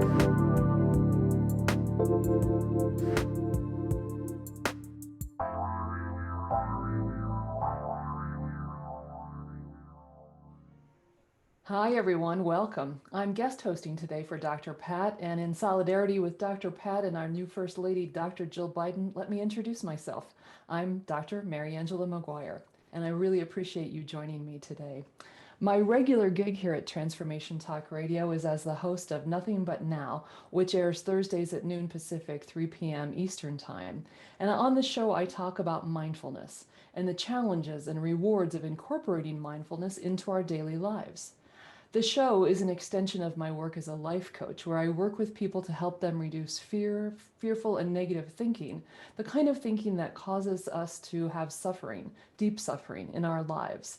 Hi, everyone. Welcome. I'm guest hosting today for Dr. Pat, and in solidarity with Dr. Pat and our new First Lady, Dr. Jill Biden, let me introduce myself. I'm Dr. Mariangela Maguire, and I really appreciate you joining me today. My regular gig here at Transformation Talk Radio is as the host of Nothing But Now, which airs Thursdays at noon Pacific, 3 p.m. Eastern Time. And on the show, I talk about mindfulness and the challenges and rewards of incorporating mindfulness into our daily lives. The show is an extension of my work as a life coach, where I work with people to help them reduce fear, fearful and negative thinking, the kind of thinking that causes us to have suffering, deep suffering in our lives.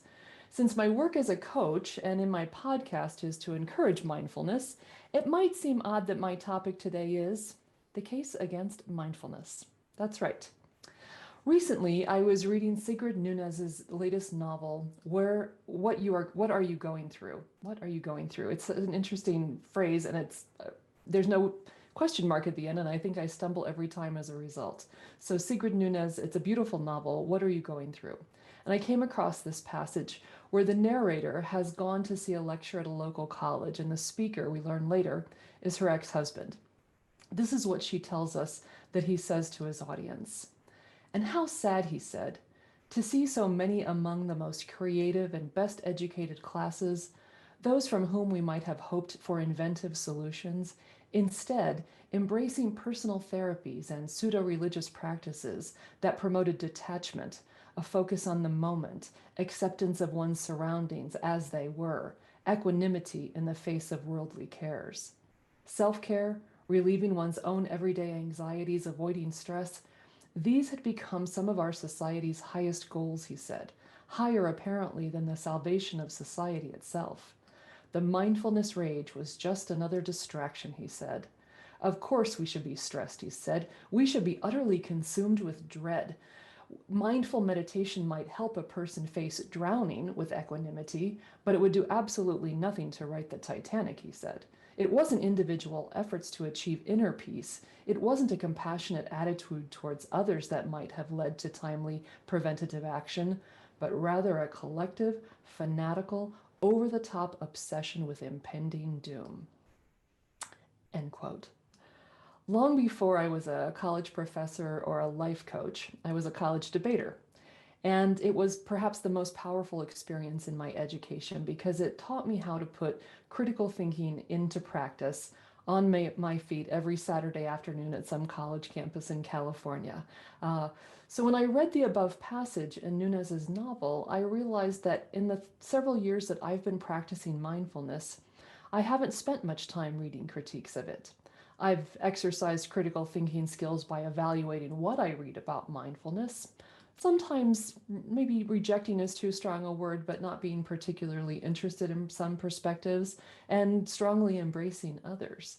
Since my work as a coach and in my podcast is to encourage mindfulness, it might seem odd that my topic today is the case against mindfulness. That's right. Recently, I was reading Sigrid Nunez's latest novel, What Are You Going Through? What are you going through? It's an interesting phrase, and there's no question mark at the end, and I think I stumble every time as a result. So Sigrid Nunez, it's a beautiful novel. What are you going through? And I came across this passage where the narrator has gone to see a lecture at a local college, and the speaker, we learn later, is her ex-husband. This is what she tells us that he says to his audience. And how sad, he said, to see so many among the most creative and best educated classes, those from whom we might have hoped for inventive solutions, instead embracing personal therapies and pseudo-religious practices that promoted detachment, a focus on the moment, acceptance of one's surroundings as they were, equanimity in the face of worldly cares. Self-care, relieving one's own everyday anxieties, avoiding stress, these had become some of our society's highest goals, he said, higher apparently than the salvation of society itself. The mindfulness rage was just another distraction, he said. Of course we should be stressed, he said. We should be utterly consumed with dread. Mindful meditation might help a person face drowning with equanimity, but it would do absolutely nothing to right the Titanic, he said. It wasn't individual efforts to achieve inner peace. It wasn't a compassionate attitude towards others that might have led to timely preventative action, but rather a collective, fanatical, over-the-top obsession with impending doom. End quote. Long before I was a college professor or a life coach, I was a college debater. And it was perhaps the most powerful experience in my education because it taught me how to put critical thinking into practice on my feet every Saturday afternoon at some college campus in California. So when I read the above passage in Nunez's novel, I realized that in the several years that I've been practicing mindfulness, I haven't spent much time reading critiques of it. I've exercised critical thinking skills by evaluating what I read about mindfulness. Sometimes maybe rejecting is too strong a word, but not being particularly interested in some perspectives and strongly embracing others.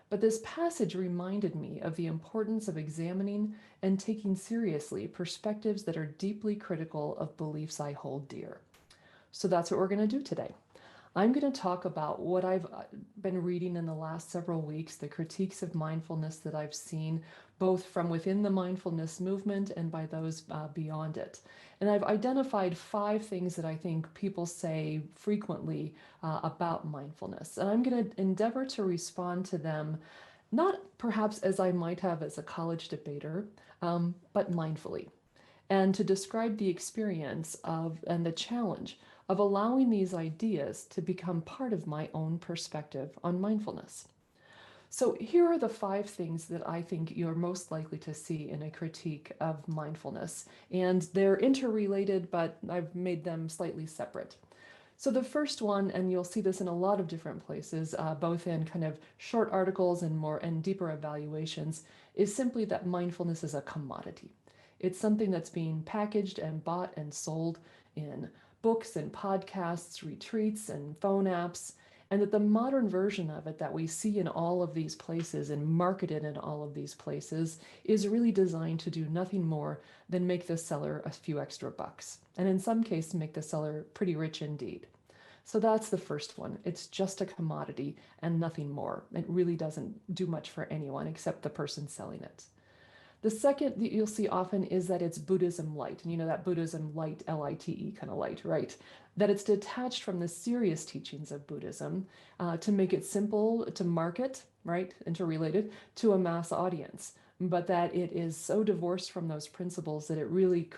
But this passage reminded me of the importance of examining and taking seriously perspectives that are deeply critical of beliefs I hold dear. So that's what we're going to do today. I'm going to talk about what I've been reading in the last several weeks, the critiques of mindfulness that I've seen, both from within the mindfulness movement and by those beyond it. And I've identified 5 things that I think people say frequently about mindfulness. And I'm going to endeavor to respond to them, not perhaps as I might have as a college debater, but mindfully, and to describe the experience of and the challenge of allowing these ideas to become part of my own perspective on mindfulness. So here are the 5 things that I think you're most likely to see in a critique of mindfulness. And they're interrelated, but I've made them slightly separate. So the first one, and you'll see this in a lot of different places, both in kind of short articles and deeper evaluations, is simply that mindfulness is a commodity. It's something that's being packaged and bought and sold in books and podcasts, retreats and phone apps, and that the modern version of it that we see in all of these places and marketed in all of these places is really designed to do nothing more than make the seller a few extra bucks, and in some cases make the seller pretty rich indeed. So that's the first one. It's just a commodity and nothing more. It really doesn't do much for anyone except the person selling it. The second that you'll see often is that it's Buddhism light. And you know that Buddhism light, L-I-T-E kind of light, right? That it's detached from the serious teachings of Buddhism to make it simple to market, right? Interrelated to a mass audience. But that it is so divorced from those principles that it really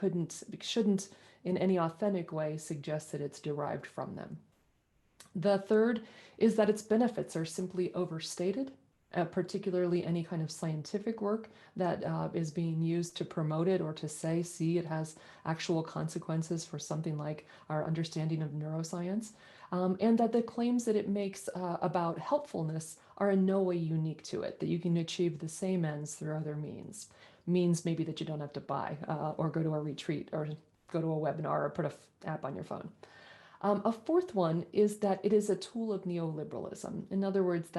shouldn't in any authentic way suggest that it's derived from them. The third is that its benefits are simply overstated, particularly any kind of scientific work that is being used to promote it or to say, see, it has actual consequences for something like our understanding of neuroscience. And that the claims that it makes about helpfulness are in no way unique to it, that you can achieve the same ends through other means. Means maybe that you don't have to buy or go to a retreat or go to a webinar or put an app on your phone. A fourth one is that it is a tool of neoliberalism. In other words,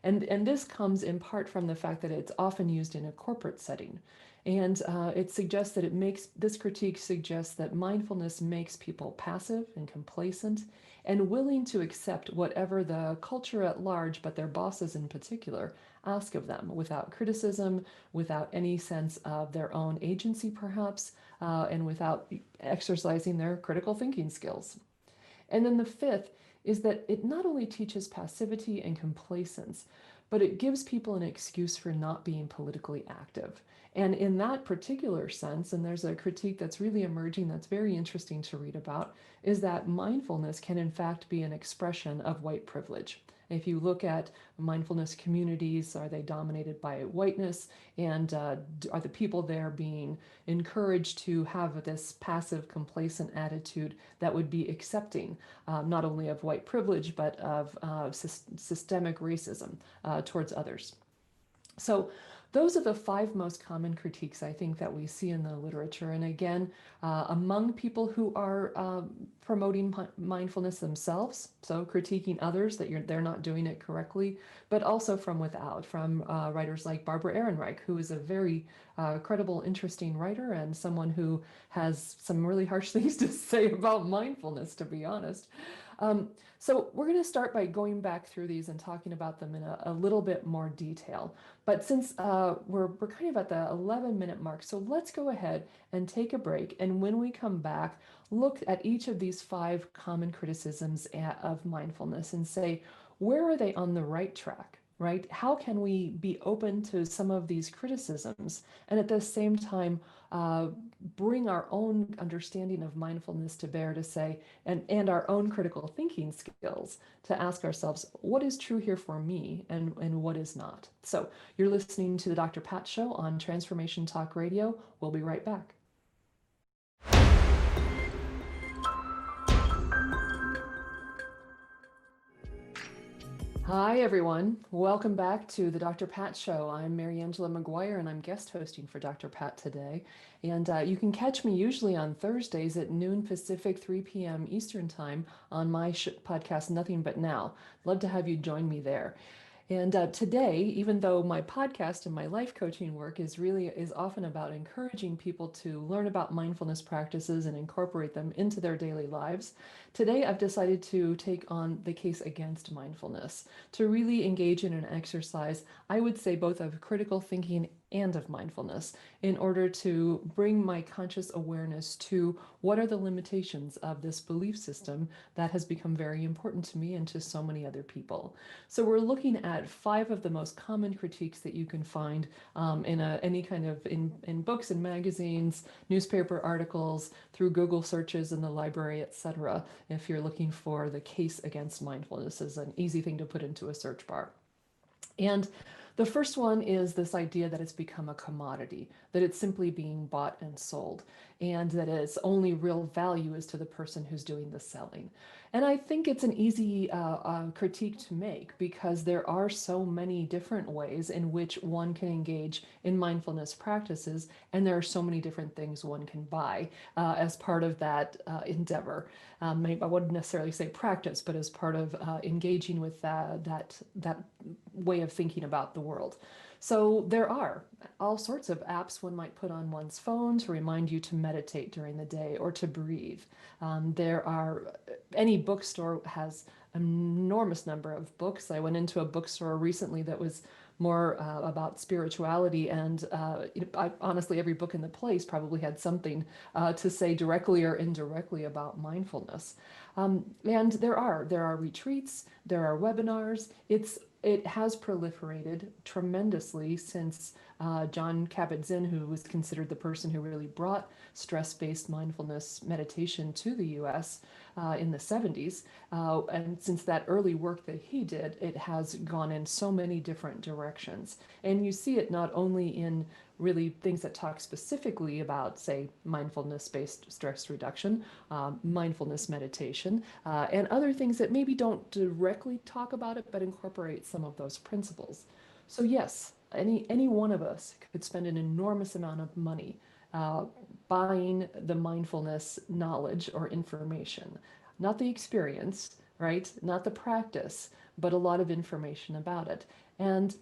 and this comes in part from the fact that it's often used in a corporate setting. And it suggests that this critique suggests that mindfulness makes people passive and complacent and willing to accept whatever the culture at large, but their bosses in particular, ask of them without criticism, without any sense of their own agency, perhaps, and without exercising their critical thinking skills. And then the fifth is that it not only teaches passivity and complacence, but it gives people an excuse for not being politically active. And in that particular sense, and there's a critique that's really emerging that's very interesting to read about, is that mindfulness can in fact be an expression of white privilege. If you look at mindfulness communities, are they dominated by whiteness? And are the people there being encouraged to have this passive, complacent attitude that would be accepting not only of white privilege, but of systemic racism towards others? So those are the five most common critiques I think that we see in the literature. And again, among people who are promoting mindfulness themselves, so critiquing others that they're not doing it correctly, but also from without, from writers like Barbara Ehrenreich, who is a very credible, interesting writer and someone who has some really harsh things to say about mindfulness, to be honest. So we're going to start by going back through these and talking about them in a little bit more detail. But since we're kind of at the 11-minute mark, so let's go ahead and take a break. And when we come back, look at each of these five common criticisms of mindfulness and say, where are they on the right track? Right? How can we be open to some of these criticisms and at the same time bring our own understanding of mindfulness to bear to say, and our own critical thinking skills to ask ourselves, what is true here for me and what is not? So you're listening to the Dr. Pat Show on Transformation Talk Radio. We'll be right back. Hi, everyone. Welcome back to the Dr. Pat Show. I'm Mariangela Maguire, and I'm guest hosting for Dr. Pat today. And you can catch me usually on Thursdays at noon Pacific, 3 p.m. Eastern Time on my podcast, Nothing But Now. Love to have you join me there. And today, even though my podcast and my life coaching work is often about encouraging people to learn about mindfulness practices and incorporate them into their daily lives, today I've decided to take on the case against mindfulness, to really engage in an exercise, I would say both of critical thinking and of mindfulness, in order to bring my conscious awareness to what are the limitations of this belief system that has become very important to me and to so many other people. So we're looking at five of the most common critiques that you can find in books and magazines, newspaper articles, through Google searches in the library, etc. If you're looking for the case against mindfulness, is an easy thing to put into a search bar. And the first one is this idea that it's become a commodity, that it's simply being bought and sold, and that its only real value is to the person who's doing the selling. And I think it's an easy critique to make because there are so many different ways in which one can engage in mindfulness practices, and there are so many different things one can buy as part of that endeavor. I wouldn't necessarily say practice, but as part of engaging with that way of thinking about the world. So there are all sorts of apps one might put on one's phone to remind you to meditate during the day or to breathe. There are, any bookstore has an enormous number of books. I went into a bookstore recently that was more about spirituality, and honestly, every book in the place probably had something to say directly or indirectly about mindfulness. And there are retreats, there are webinars. It has proliferated tremendously since John Kabat-Zinn, who was considered the person who really brought stress-based mindfulness meditation to the U.S. In the 70s. And since that early work that he did, it has gone in so many different directions. And you see it not only in really things that talk specifically about, say, mindfulness-based stress reduction, mindfulness meditation, and other things that maybe don't directly talk about it, but incorporate some of those principles. So yes, any one of us could spend an enormous amount of money uh, buying the mindfulness knowledge or information, not the experience, right? Not the practice, but a lot of information about it. And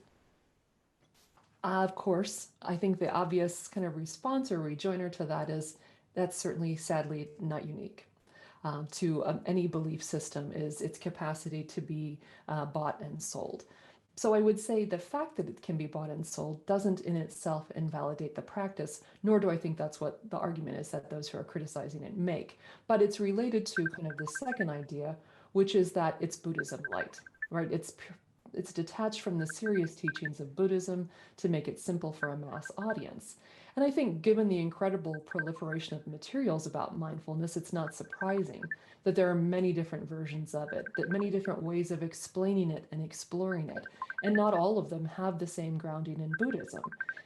of course, I think the obvious kind of response or rejoinder to that is that's certainly sadly not unique to any belief system, is its capacity to be bought and sold. So I would say the fact that it can be bought and sold doesn't in itself invalidate the practice, nor do I think that's what the argument is that those who are criticizing it make. But it's related to kind of the second idea, which is that it's Buddhism light, right? It's detached from the serious teachings of Buddhism to make it simple for a mass audience. And I think given the incredible proliferation of materials about mindfulness, it's not surprising that there are many different versions of it, that many different ways of explaining it and exploring it, and not all of them have the same grounding in Buddhism.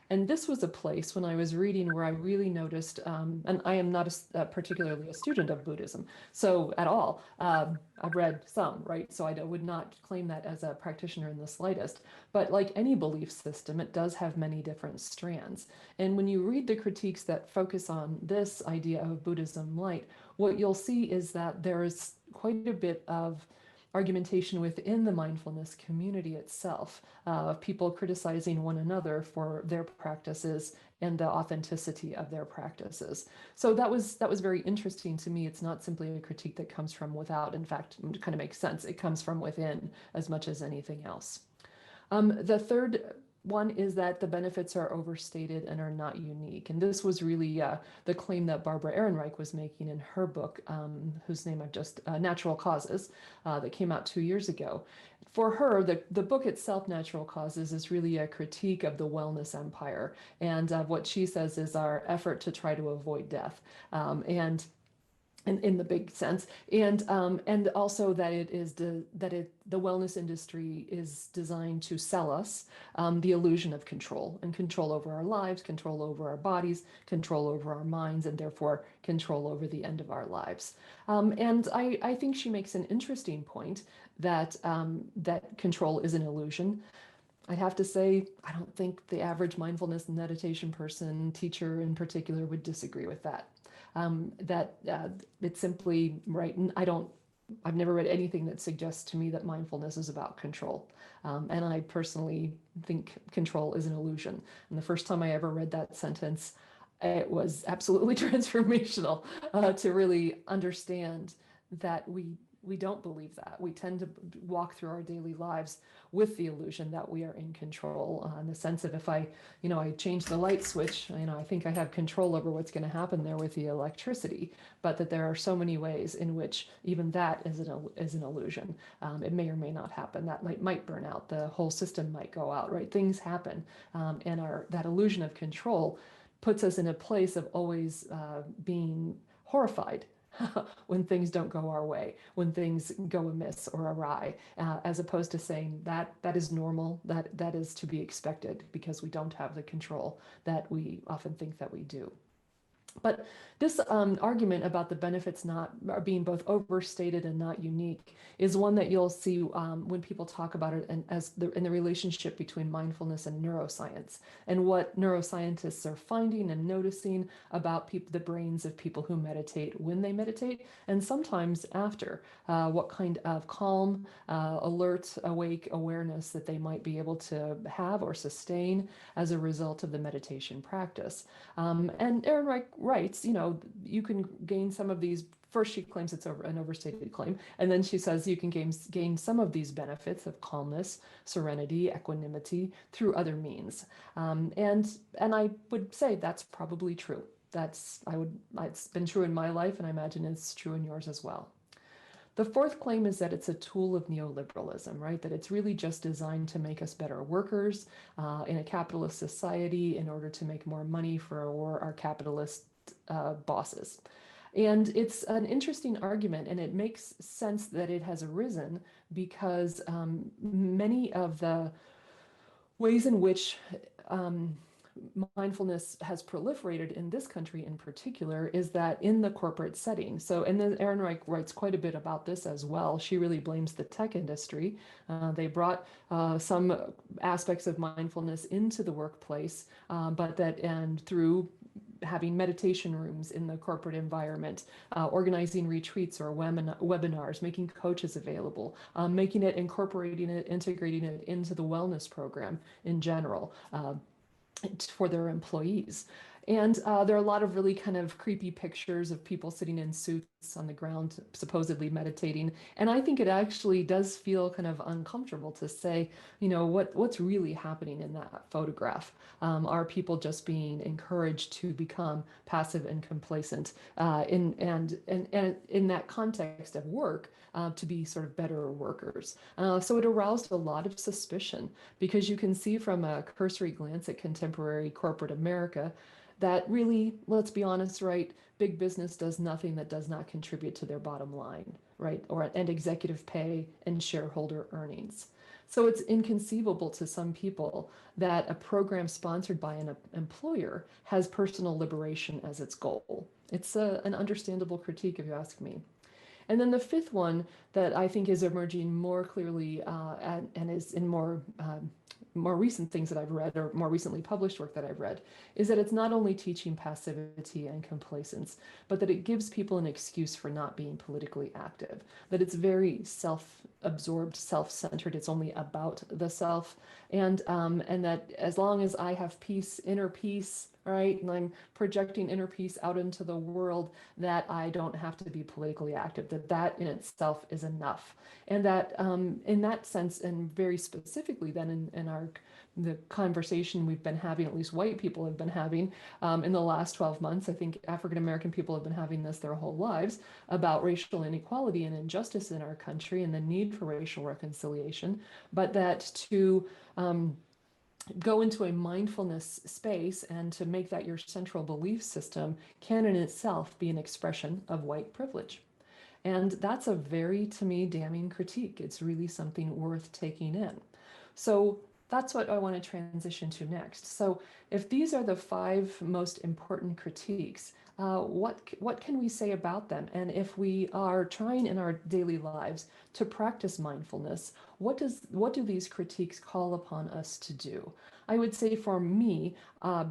And this was a place when I was reading where I really noticed, and I am not particularly a student of Buddhism, so at all. I've read some, right? So I would not claim that as a practitioner in the slightest. But like any belief system, it does have many different strands. And when you read the critiques that focus on this idea of Buddhism light, what you'll see is that there is quite a bit of argumentation within the mindfulness community itself, of people criticizing one another for their practices and the authenticity of their practices. So that was very interesting to me. It's not simply a critique that comes from without. In fact, it kind of makes sense. It comes from within as much as anything else. The third one is that the benefits are overstated and are not unique. And this was really the claim that Barbara Ehrenreich was making in her book, whose name I've just, Natural Causes, that came out 2 years ago. For her, the book itself, Natural Causes, is really a critique of the wellness empire. And what she says is our effort to try to avoid death. And in the big sense, and also that the wellness industry is designed to sell us the illusion of control, and control over our lives, control over our bodies, control over our minds, and therefore control over the end of our lives. And I think she makes an interesting point that that control is an illusion. I'd have to say, I don't think the average mindfulness meditation person, teacher in particular, would disagree with that. That it's simply right. I've never read anything that suggests to me that mindfulness is about control. And I personally think control is an illusion. And the first time I ever read that sentence, it was absolutely transformational to really understand that we don't believe that. We tend to walk through our daily lives with the illusion that we are in control, in the sense of if I change the light switch, I think I have control over what's going to happen there with the electricity, but that there are so many ways in which even that is an illusion. It may or may not happen. That light might burn out. The whole system might go out, right? Things happen. And that illusion of control puts us in a place of always being horrified when things don't go our way, when things go amiss or awry, as opposed to saying that is normal, that is to be expected because we don't have the control that we often think that we do. But this argument about the benefits not are being both overstated and not unique is one that you'll see when people talk about it and in the relationship between mindfulness and neuroscience, and what neuroscientists are finding and noticing about the brains of people who meditate when they meditate, and sometimes after, what kind of calm, alert, awake awareness that they might be able to have or sustain as a result of the meditation practice. And Erin writes, you can gain some of these. First, she claims it's an overstated claim, and then she says you can gain some of these benefits of calmness, serenity, equanimity through other means. And I would say that's probably true. It's been true in my life, and I imagine it's true in yours as well. The fourth claim is that it's a tool of neoliberalism, right? That it's really just designed to make us better workers in a capitalist society in order to make more money for our capitalist bosses. And it's an interesting argument, and it makes sense that it has arisen because many of the ways in which mindfulness has proliferated in this country in particular is that in the corporate setting. So, and then Erin writes quite a bit about this as well. She really blames the tech industry. They brought some aspects of mindfulness into the workplace, and through having meditation rooms in the corporate environment, organizing retreats or webinars, making coaches available, incorporating it, integrating it into the wellness program in general. For their employees. And there are a lot of really kind of creepy pictures of people sitting in suits on the ground, supposedly meditating. And I think it actually does feel kind of uncomfortable to say, what's really happening in that photograph? Are people just being encouraged to become passive and complacent and in that context of work to be sort of better workers? So it aroused a lot of suspicion because you can see from a cursory glance at contemporary corporate America that really, let's be honest, right, big business does nothing that does not contribute to their bottom line, right, and executive pay and shareholder earnings. So it's inconceivable to some people that a program sponsored by an employer has personal liberation as its goal. It's an understandable critique, if you ask me. And then the fifth one that I think is emerging more clearly and is in more recent things that I've read or more recently published work that I've read is that it's not only teaching passivity and complacence, but that it gives people an excuse for not being politically active, that it's very self-absorbed, self-centered, it's only about the self, and that as long as I have peace, inner peace, right, and I'm projecting inner peace out into the world, that I don't have to be politically active, that in itself is enough. And that in that sense, and very specifically then in the conversation we've been having, at least white people have been having in the last 12 months, I think African American people have been having this their whole lives, about racial inequality and injustice in our country and the need for racial reconciliation, but that to go into a mindfulness space and to make that your central belief system can in itself be an expression of white privilege. And that's a very, to me, damning critique. It's really something worth taking in. So that's what I want to transition to next. So if these are the 5 most important critiques, what can we say about them? And if we are trying in our daily lives to practice mindfulness, what do these critiques call upon us to do? I would say for me,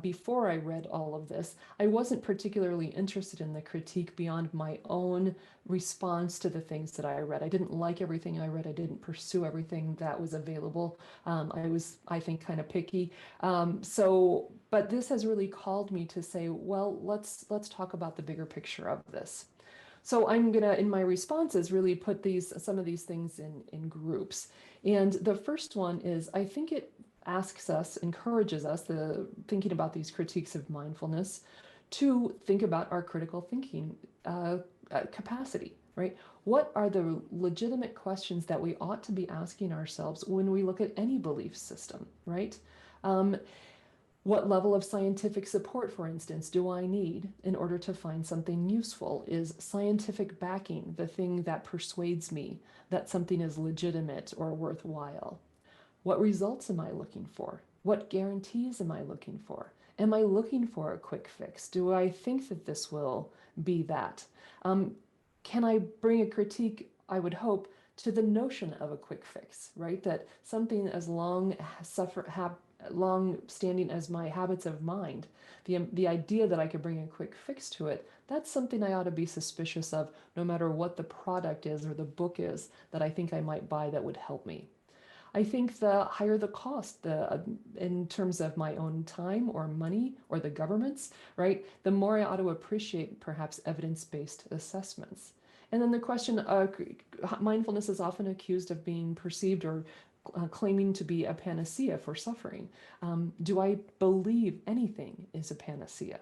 before I read all of this, I wasn't particularly interested in the critique beyond my own response to the things that I read. I didn't like everything I read. I didn't pursue everything that was available. I was, I think, kind of picky. But this has really called me to say, well, let's talk about the bigger picture of this. So I'm gonna, in my responses, really put some of these things in groups. And the first one is, I think it encourages us, thinking about these critiques of mindfulness, to think about our critical thinking capacity, right? What are the legitimate questions that we ought to be asking ourselves when we look at any belief system, right? What level of scientific support, for instance, do I need in order to find something useful? Is scientific backing the thing that persuades me that something is legitimate or worthwhile? What results am I looking for? What guarantees am I looking for? Am I looking for a quick fix? Do I think that this will be that? Um, can I bring a critique, I would hope, to the notion of a quick fix, right? That something as long standing as my habits of mind, the idea that I could bring a quick fix to it, that's something I ought to be suspicious of, no matter what the product is or the book is that I think I might buy that would help me. I think the higher the cost, in terms of my own time or money or the government's, right, the more I ought to appreciate perhaps evidence-based assessments. And then the question, mindfulness is often accused of being perceived or claiming to be a panacea for suffering. Do I believe anything is a panacea?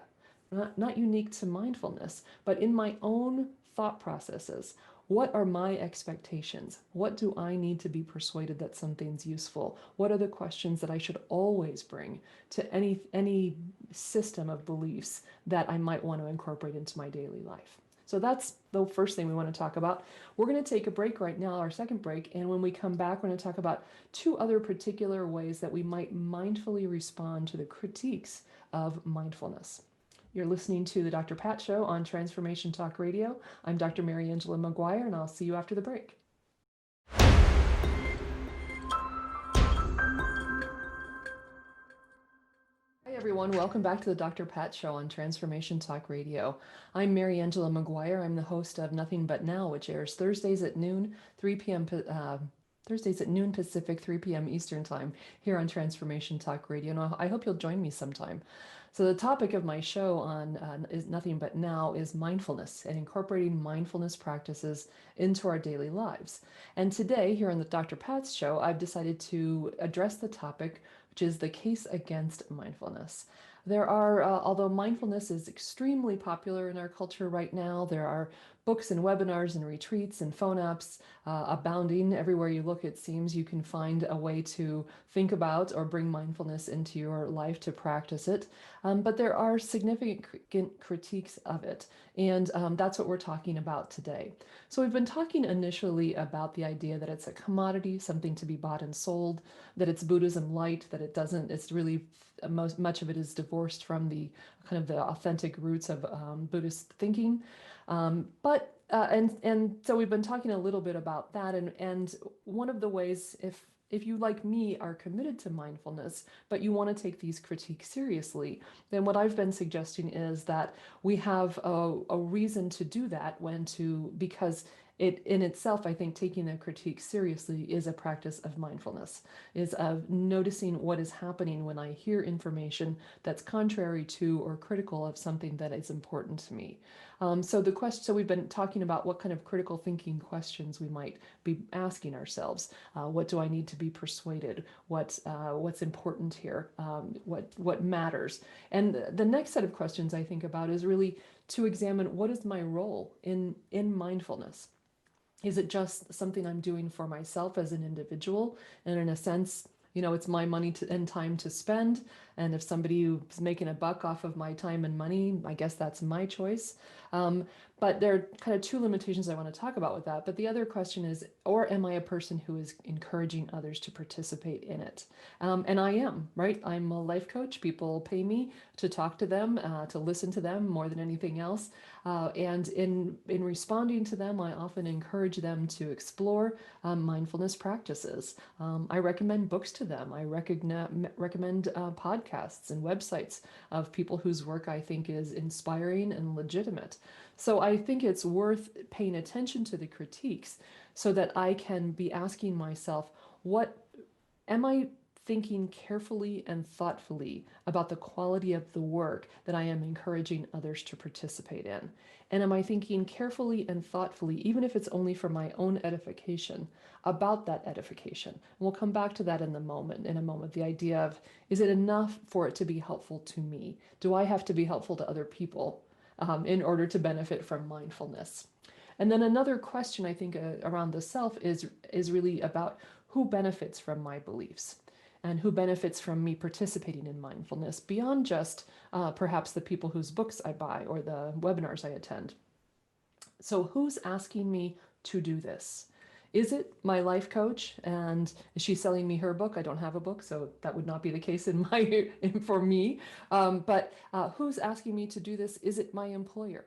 Not unique to mindfulness, but in my own thought processes. What are my expectations? What do I need to be persuaded that something's useful? What are the questions that I should always bring to any system of beliefs that I might want to incorporate into my daily life? So that's the first thing we want to talk about. We're going to take a break right now, our second break, and when we come back, we're going to talk about two other particular ways that we might mindfully respond to the critiques of mindfulness. You're listening to the Dr. Pat Show on Transformation Talk Radio. I'm Dr. Mariangela Maguire, and I'll see you after the break. Hi, everyone. Welcome back to the Dr. Pat Show on Transformation Talk Radio. I'm Mariangela Maguire. I'm the host of Nothing But Now, which airs Thursdays at noon, 3 p.m. Thursdays at noon Pacific, 3 p.m. Eastern Time here on Transformation Talk Radio. And I hope you'll join me sometime. So the topic of my show on is Nothing But Now is mindfulness and incorporating mindfulness practices into our daily lives. And today, here on the Dr. Pat's Show, I've decided to address the topic, which is the case against mindfulness. There are, although mindfulness is extremely popular in our culture right now, there are books and webinars and retreats and phone apps abounding. Everywhere you look, it seems you can find a way to think about or bring mindfulness into your life to practice it. But there are significant critiques of it. And that's what we're talking about today. So we've been talking initially about the idea that it's a commodity, something to be bought and sold, that it's Buddhism light, that it's really much of it is divorced from the kind of the authentic roots of Buddhist thinking. And so we've been talking a little bit about that, and one of the ways, if you, like me, are committed to mindfulness, but you want to take these critiques seriously, then what I've been suggesting is that we have a reason to do that because it in itself, I think taking the critique seriously is a practice of mindfulness, is of noticing what is happening when I hear information that's contrary to or critical of something that is important to me. So we've been talking about what kind of critical thinking questions we might be asking ourselves. What do I need to be persuaded? What's important here? What matters? And the next set of questions I think about is really to examine what is my role in mindfulness. Is it just something I'm doing for myself as an individual? And in a sense, it's my money and time to spend. And if somebody who's making a buck off of my time and money, I guess that's my choice. But there are kind of two limitations I want to talk about with that. But the other question is, or am I a person who is encouraging others to participate in it? And I am, right? I'm a life coach. People pay me to talk to them, to listen to them more than anything else. And in responding to them, I often encourage them to explore mindfulness practices. I recommend books to them. I recommend podcasts and websites of people whose work I think is inspiring and legitimate. So I think it's worth paying attention to the critiques so that I can be asking myself, what am I thinking carefully and thoughtfully about the quality of the work that I am encouraging others to participate in? And am I thinking carefully and thoughtfully, even if it's only for my own edification, about that edification? And we'll come back to that in a moment, the idea of, is it enough for it to be helpful to me? Do I have to be helpful to other people in order to benefit from mindfulness? And then another question I think around the self is really about who benefits from my beliefs and who benefits from me participating in mindfulness beyond just perhaps the people whose books I buy or the webinars I attend. So who's asking me to do this? Is it my life coach? And is she selling me her book? I don't have a book, so that would not be the case in for me. But who's asking me to do this? Is it my employer?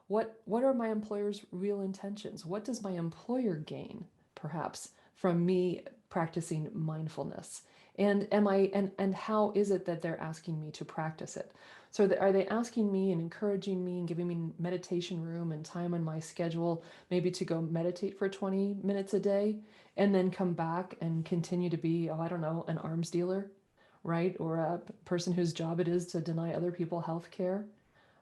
What are my employer's real intentions? What does my employer gain, perhaps, from me practicing mindfulness? And am I and how is it that they're asking me to practice it? So are they asking me and encouraging me and giving me meditation room and time on my schedule, maybe to go meditate for 20 minutes a day and then come back and continue to be, oh, I don't know, an arms dealer, right? Or a person whose job it is to deny other people health care,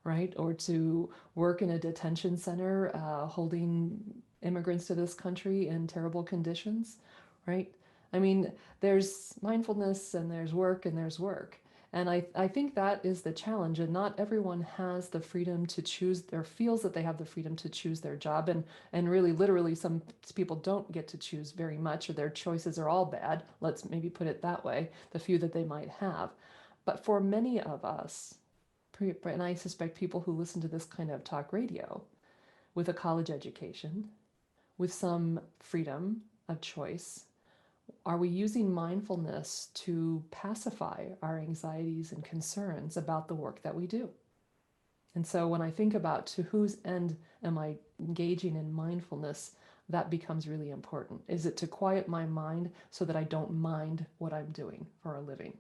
right? Or to work in a detention center, holding immigrants to this country in terrible conditions, right? I mean, there's mindfulness and there's work and there's work. And I think that is the challenge. And not everyone has the freedom to choose or feels that they have the freedom to choose their job. And really, literally, some people don't get to choose very much, or their choices are all bad. Let's maybe put it that way, the few that they might have. But for many of us, and I suspect people who listen to this kind of talk radio with a college education, with some freedom of choice, are we using mindfulness to pacify our anxieties and concerns about the work that we do? And so when I think about to whose end am I engaging in mindfulness, that becomes really important. Is it to quiet my mind so that I don't mind what I'm doing for a living?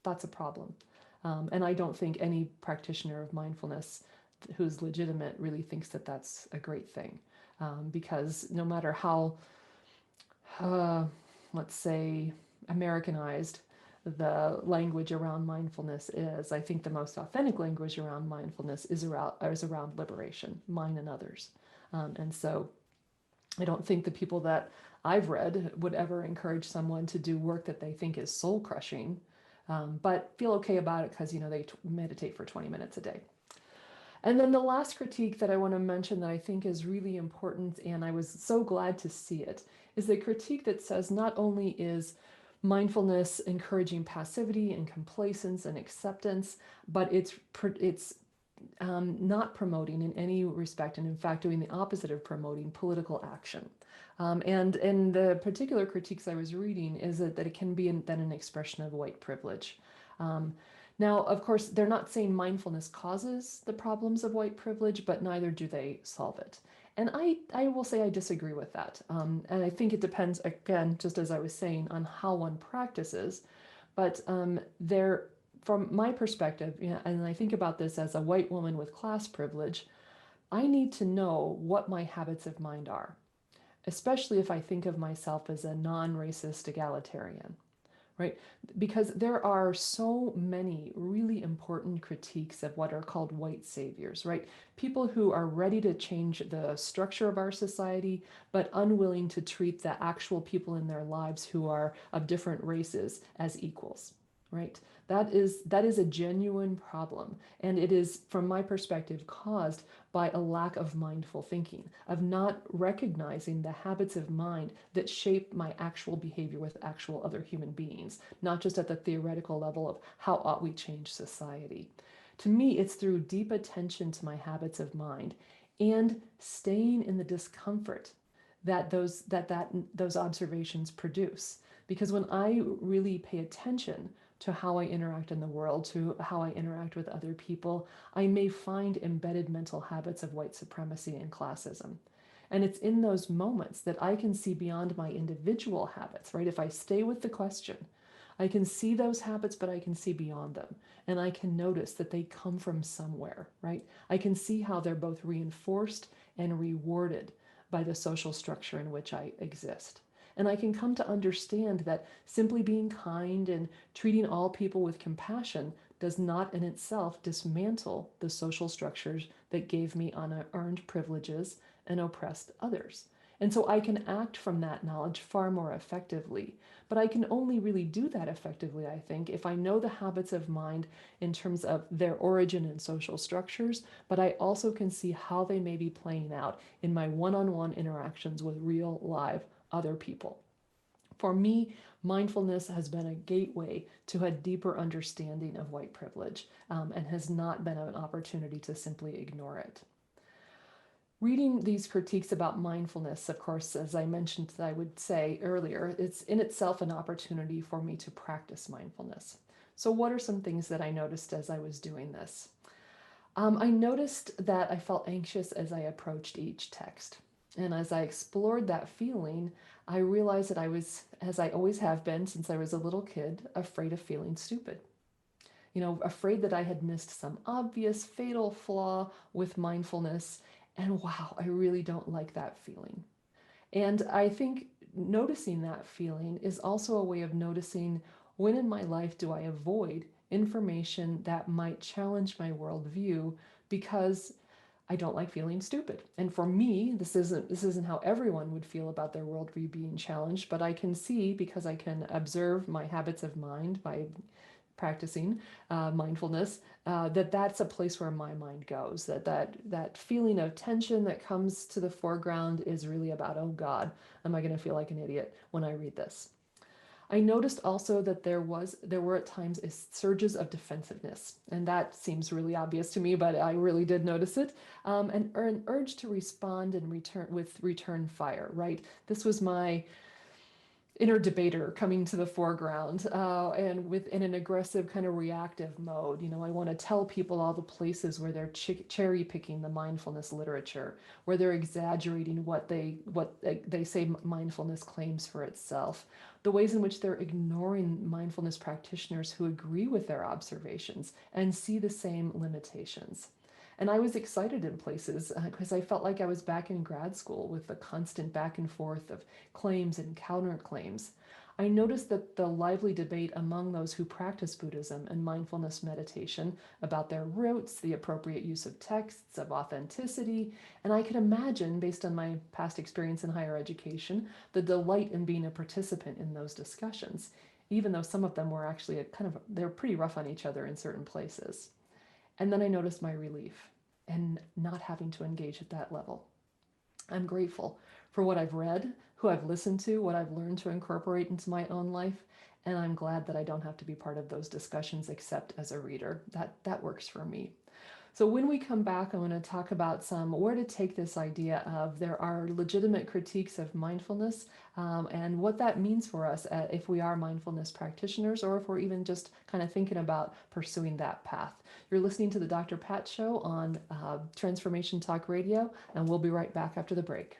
That's a problem. And I don't think any practitioner of mindfulness who's legitimate really thinks that that's a great thing. Because no matter how, uh, let's say, Americanized the language around mindfulness is, I think the most authentic language around mindfulness is around liberation, mine and others. And so I don't think the people that I've read would ever encourage someone to do work that they think is soul crushing, but feel okay about it because they meditate for 20 minutes a day. And then the last critique that I want to mention that I think is really important, and I was so glad to see it, is the critique that says not only is mindfulness encouraging passivity and complacence and acceptance, but it's not promoting in any respect, and in fact doing the opposite of promoting political action. And in the particular critiques I was reading is that it can be then an expression of white privilege. Um, Now, of course, they're not saying mindfulness causes the problems of white privilege, but neither do they solve it. And I will say I disagree with that. And I think it depends, again, just as I was saying, on how one practices. But there, from my perspective, and I think about this as a white woman with class privilege, I need to know what my habits of mind are, especially if I think of myself as a non-racist egalitarian, right? Because there are so many really important critiques of what are called white saviors, right? People who are ready to change the structure of our society, but unwilling to treat the actual people in their lives who are of different races as equals, right? That is a genuine problem, and it is, from my perspective, caused by a lack of mindful thinking, of not recognizing the habits of mind that shape my actual behavior with actual other human beings, not just at the theoretical level of how ought we change society. To me, it's through deep attention to my habits of mind and staying in the discomfort that those observations produce. Because when I really pay attention to how I interact in the world, to how I interact with other people, I may find embedded mental habits of white supremacy and classism. And it's in those moments that I can see beyond my individual habits, right? If I stay with the question, I can see those habits, but I can see beyond them. And I can notice that they come from somewhere, right? I can see how they're both reinforced and rewarded by the social structure in which I exist. And I can come to understand that simply being kind and treating all people with compassion does not in itself dismantle the social structures that gave me unearned privileges and oppressed others. And so I can act from that knowledge far more effectively. But I can only really do that effectively, I think, if I know the habits of mind in terms of their origin and social structures, but I also can see how they may be playing out in my one-on-one interactions with real, live other people. For me, mindfulness has been a gateway to a deeper understanding of white privilege, and has not been an opportunity to simply ignore it. Reading these critiques about mindfulness, of course, as I mentioned, I would say earlier, it's in itself an opportunity for me to practice mindfulness. So, what are some things that I noticed as I was doing this? I noticed that I felt anxious as I approached each text. And as I explored that feeling, I realized that I was, as I always have been since I was a little kid, afraid of feeling stupid. Afraid that I had missed some obvious fatal flaw with mindfulness. And wow, I really don't like that feeling. And I think noticing that feeling is also a way of noticing when in my life do I avoid information that might challenge my worldview because I don't like feeling stupid. And for me, this isn't how everyone would feel about their worldview being challenged, but I can see because I can observe my habits of mind by practicing mindfulness, that's a place where my mind goes. That feeling of tension that comes to the foreground is really about, oh God, am I going to feel like an idiot when I read this? I noticed also that there were at times surges of defensiveness, and that seems really obvious to me, but I really did notice it. And an urge to respond and return fire. Right, this was my inner debater coming to the foreground, and in an aggressive kind of reactive mode. I want to tell people all the places where they're cherry picking the mindfulness literature, where they're exaggerating what they say mindfulness claims for itself, the ways in which they're ignoring mindfulness practitioners who agree with their observations and see the same limitations. And I was excited in places because I felt like I was back in grad school with the constant back and forth of claims and counterclaims. I noticed that the lively debate among those who practice Buddhism and mindfulness meditation about their roots, the appropriate use of texts, of authenticity, and I could imagine, based on my past experience in higher education, the delight in being a participant in those discussions, even though some of them were actually they were pretty rough on each other in certain places. And then I noticed my relief and not having to engage at that level. I'm grateful for what I've read, who I've listened to, what I've learned to incorporate into my own life, and I'm glad that I don't have to be part of those discussions except as a reader. That works for me. So when we come back, I want to talk about where to take this idea of there are legitimate critiques of mindfulness, and what that means for us if we are mindfulness practitioners or if we're even just kind of thinking about pursuing that path. You're listening to the Dr. Pat Show on Transformation Talk Radio, and we'll be right back after the break.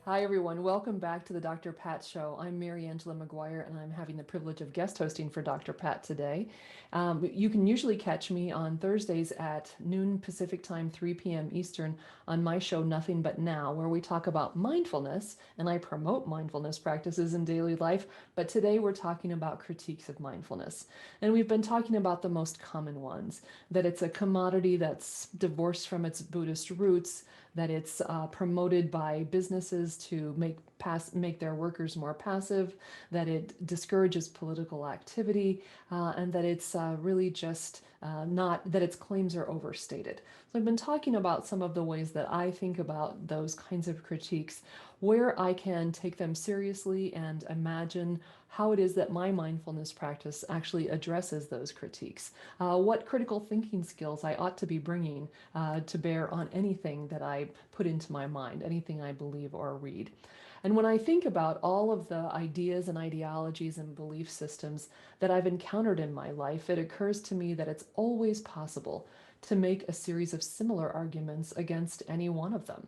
Hi, everyone. Welcome back to the Dr. Pat Show. I'm Mariangela Maguire, and I'm having the privilege of guest hosting for Dr. Pat today. You can usually catch me on Thursdays at noon Pacific Time, 3 p.m. Eastern, on my show, Nothing But Now, where we talk about mindfulness, and I promote mindfulness practices in daily life. But today we're talking about critiques of mindfulness. And we've been talking about the most common ones, that it's a commodity that's divorced from its Buddhist roots, that it's promoted by businesses to make their workers more passive, that it discourages political activity, and that it's really just not that its claims are overstated. So I've been talking about some of the ways that I think about those kinds of critiques, where I can take them seriously and imagine how it is that my mindfulness practice actually addresses those critiques, what critical thinking skills I ought to be bringing to bear on anything that I put into my mind, anything I believe or read. And when I think about all of the ideas and ideologies and belief systems that I've encountered in my life, it occurs to me that it's always possible to make a series of similar arguments against any one of them,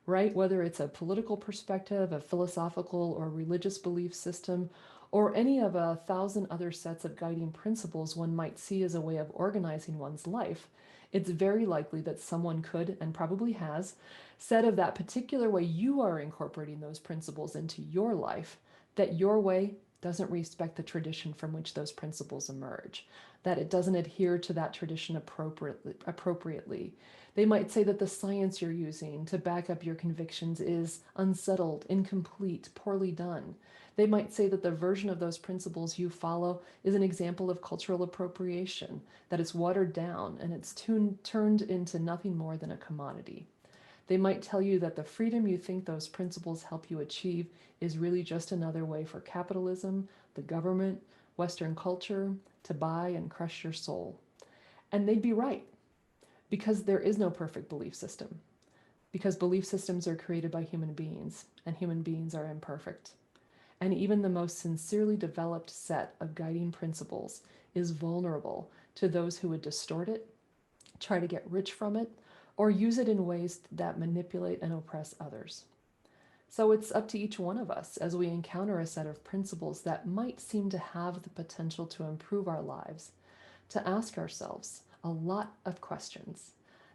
right? Whether it's a political perspective, a philosophical or religious belief system, or any of 1,000 other sets of guiding principles one might see as a way of organizing one's life, it's very likely that someone could, and probably has, said of that particular way you are incorporating those principles into your life, that your way doesn't respect the tradition from which those principles emerge, that it doesn't adhere to that tradition appropriately. They might say that the science you're using to back up your convictions is unsettled, incomplete, poorly done. They might say that the version of those principles you follow is an example of cultural appropriation, that it's watered down and it's turned into nothing more than a commodity. They might tell you that the freedom you think those principles help you achieve is really just another way for capitalism, the government, Western culture, to buy and crush your soul. And they'd be right, because there is no perfect belief system, because belief systems are created by human beings, and human beings are imperfect. And even the most sincerely developed set of guiding principles is vulnerable to those who would distort it, try to get rich from it, or use it in ways that manipulate and oppress others. So it's up to each one of us as we encounter a set of principles that might seem to have the potential to improve our lives, to ask ourselves a lot of questions,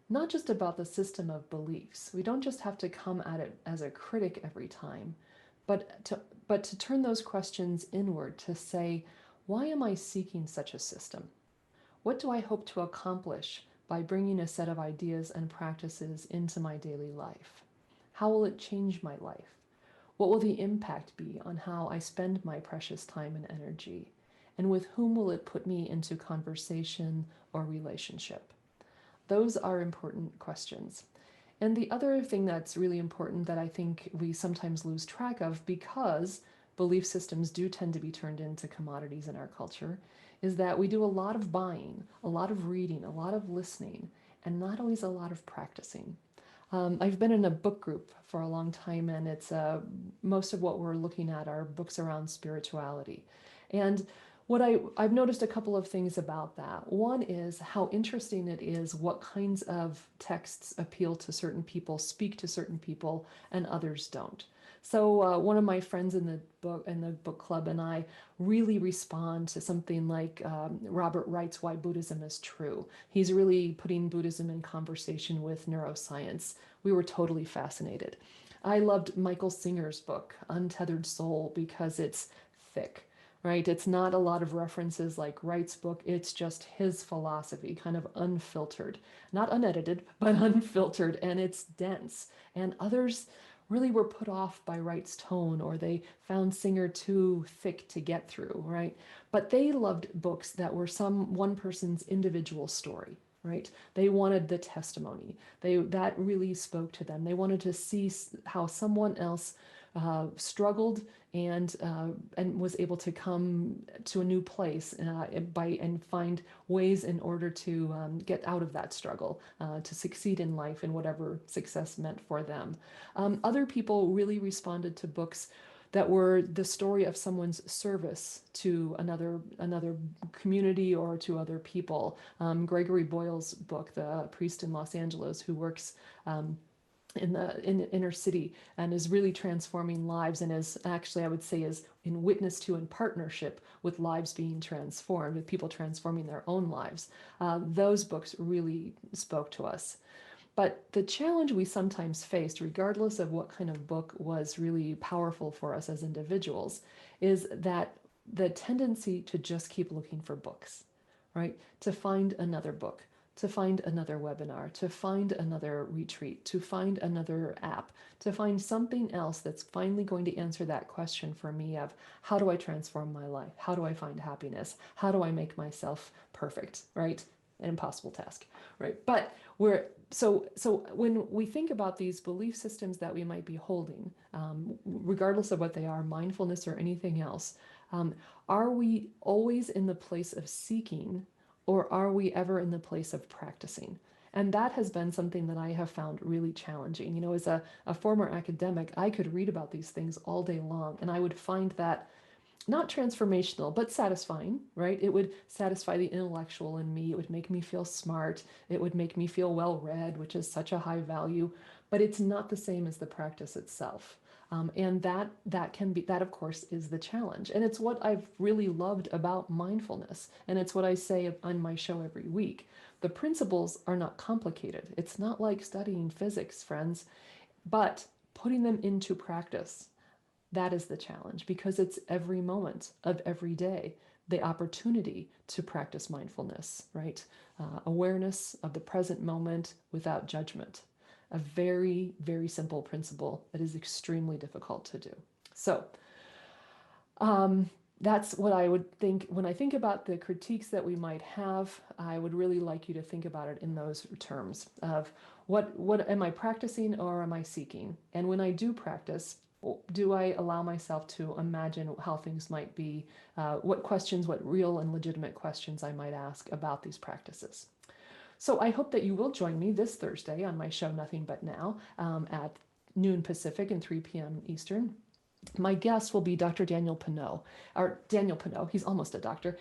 not just about the system of beliefs. We don't just have to come at it as a critic every time, but to turn those questions inward, to say, why am I seeking such a system? What do I hope to accomplish by bringing a set of ideas and practices into my daily life? How will it change my life? What will the impact be on how I spend my precious time and energy? And with whom will it put me into conversation or relationship? Those are important questions. And the other thing that's really important that I think we sometimes lose track of, because belief systems do tend to be turned into commodities in our culture, is that we do a lot of buying, a lot of reading, a lot of listening, and not always a lot of practicing. I've been in a book group for a long time, and it's most of what we're looking at are books around spirituality. And I've noticed a couple of things about that. One is how interesting it is what kinds of texts appeal to certain people, speak to certain people, and others don't. So one of my friends in the book club and I really respond to something like Robert Wright's Why Buddhism is True. He's really putting Buddhism in conversation with neuroscience. We were totally fascinated. I loved Michael Singer's book, Untethered Soul, because it's thick. Right? It's not a lot of references like Wright's book. It's just his philosophy, kind of unfiltered, not unedited, but unfiltered, and it's dense. And others really were put off by Wright's tone, or they found Singer too thick to get through, right? But they loved books that were one person's individual story, right? They wanted the testimony. That really spoke to them. They wanted to see how someone else struggled and was able to come to a new place and find ways in order to get out of that struggle, to succeed in life in whatever success meant for them. Other people really responded to books that were the story of someone's service to another community or to other people. Gregory Boyle's book, The Priest in Los Angeles, who works in the inner city and is really transforming lives, and is actually, I would say, is in witness to and partnership with lives being transformed, with people transforming their own lives. Those books really spoke to us. But the challenge we sometimes faced, regardless of what kind of book was really powerful for us as individuals, is that the tendency to just keep looking for books, right? To find another book, to find another webinar, to find another retreat, to find another app, to find something else that's finally going to answer that question for me of, how do I transform my life? How do I find happiness? How do I make myself perfect, right? An impossible task, right? But so when we think about these belief systems that we might be holding, regardless of what they are, mindfulness or anything else, are we always in the place of seeking, or are we ever in the place of practicing? And that has been something that I have found really challenging. You know, as a former academic, I could read about these things all day long, and I would find that not transformational, but satisfying, right? It would satisfy the intellectual in me. It would make me feel smart. It would make me feel well read, which is such a high value, but it's not the same as the practice itself. And that of course is the challenge. And it's what I've really loved about mindfulness. And it's what I say on my show every week. The principles are not complicated. It's not like studying physics, friends, but putting them into practice, that is the challenge, because it's every moment of every day, the opportunity to practice mindfulness, right? Awareness of the present moment without judgment. A very, very simple principle that is extremely difficult to do. So that's what I would think. When I think about the critiques that we might have, I would really like you to think about it in those terms of what am I practicing or am I seeking? And when I do practice, Do I allow myself to imagine how things might be, what questions, what real and legitimate questions I might ask about these practices? So I hope that you will join me this Thursday on my show, Nothing But Now, at noon Pacific and 3 p.m. Eastern. My guest will be Dr. Daniel Pineau, or Daniel Pineau. He's almost a doctor.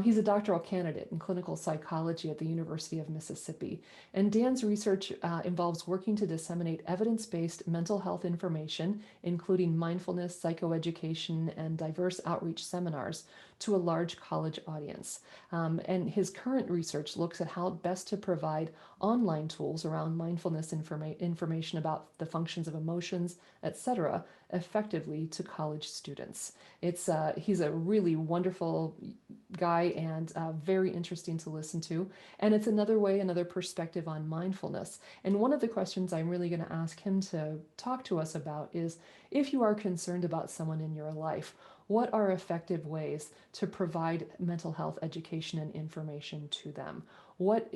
He's a doctoral candidate in clinical psychology at the University of Mississippi. And Dan's research involves working to disseminate evidence-based mental health information, including mindfulness, psychoeducation, and diverse outreach seminars to a large college audience. And his current research looks at how best to provide online tools around mindfulness information about the functions of emotions, etc., effectively to college students. He's a really wonderful guy and very interesting to listen to. And it's another way, another perspective on mindfulness. And one of the questions I'm really going to ask him to talk to us about is, if you are concerned about someone in your life, what are effective ways to provide mental health education and information to them? What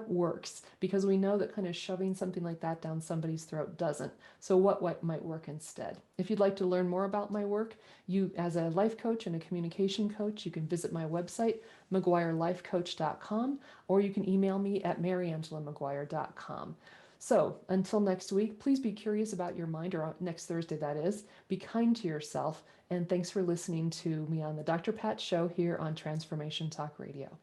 works? Because we know that kind of shoving something like that down somebody's throat doesn't. So what might work instead? If you'd like to learn more about my work, you as a life coach and a communication coach, you can visit my website, maguirelifecoach.com, or you can email me at mariangelamaguire.com. So until next week, please be curious about your mind, or next Thursday, that is. Be kind to yourself. And thanks for listening to me on the Dr. Pat Show here on Transformation Talk Radio.